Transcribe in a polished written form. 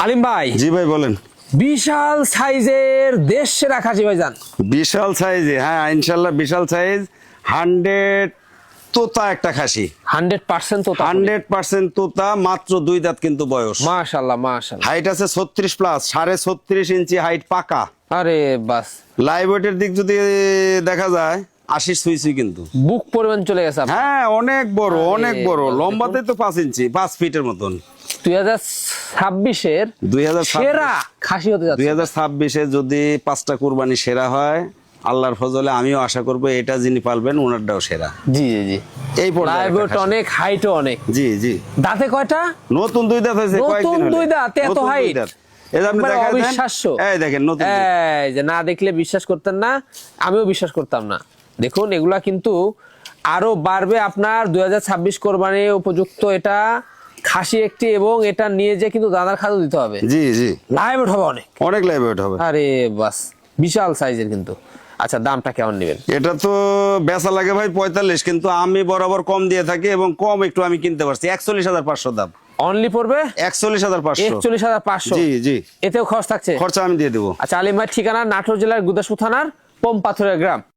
আলিম ভাই, জি ভাই বলেন। বিশাল সাইজের দেশ সেরা খাসি ভাইজান। বিশাল সাইজে, হ্যাঁ ইনশাল্লাহ বিশাল সাইজ। 100 তোতা একটা খাসি, 100% তো 100% তোতা, মাত্র 2 দাঁত কিন্তু বয়স। মাশাআল্লাহ মাশাআল্লাহ। হাইট আছে 36 প্লাস, 36.5 ইঞ্চি হাইট পাকা। আরে বাস, লাইভ ওয়েটের দিক যদি দেখা যায় 80 সুইসি কিন্তু। বুক পরিমাণ চলে গেছে আপনার। হ্যাঁ অনেক বড়, আরে অনেক বড়, বাস, লম্বাতে তো 5 ইঞ্চি, 5 ফিটের মতন। 2026 এর 2026 সেরা খাসি হতে যাচ্ছে। 2026-এ যদি 5টা কুরবানি সেরা হয়, আল্লাহর ফজলে আমিও আশা করব এটা যিনি পালবেন ওনারটাও সেরা। জি জি জি। এই পর্যায়ে লাইভ ওয়েট অনেক, হাইটও অনেক। জি জি। দাঁতে কয়টা? নতুন 2 দাঁত হয়েছে কয়েকদিন নতুন হলো। 2 দাঁত, এত নতুন 2 হাইট। দাঁত। এই যে আপনি একবারে দেখায় দেন। অবিশ্বাস্য। এই দেখেন নতুন দাঁত। এই যে না দেখলে বিশ্বাস করতেন না, আমিও বিশ্বাস করতাম না। দেখুন এগুলা কিন্তু আরো বাড়বে আপনার 2026 কোরবানি উপযুক্ত এটা খাসি একটি, এবং এটা নিয়ে যে কিন্তু দানার খাদ্য দিতে হবে। জি জি। লাইভ ওয়েট হবে অনেক। অনেক লাইভ ওয়েট হবে। আরে বাস, বিশাল সাইজের কিন্তু। আচ্ছা, দামটা কেমন নেবেন? এটা তো বেচা লাগে ভাই 45, কিন্তু আমি বরাবর কম দিয়ে থাকি, এবং কম একটু আমি কিনতে পারছি। 41,500 দাম। অনলি পড়বে 41,500। 41,500। জি জি। এতেও খরচ থাকছে? খরচা আমি দিয়ে দেবো। আচ্ছা, আলিম ভাই ঠিকানা নাটোর জেলার গুদাসপুর থানার পোম পাথরের গ্রাম।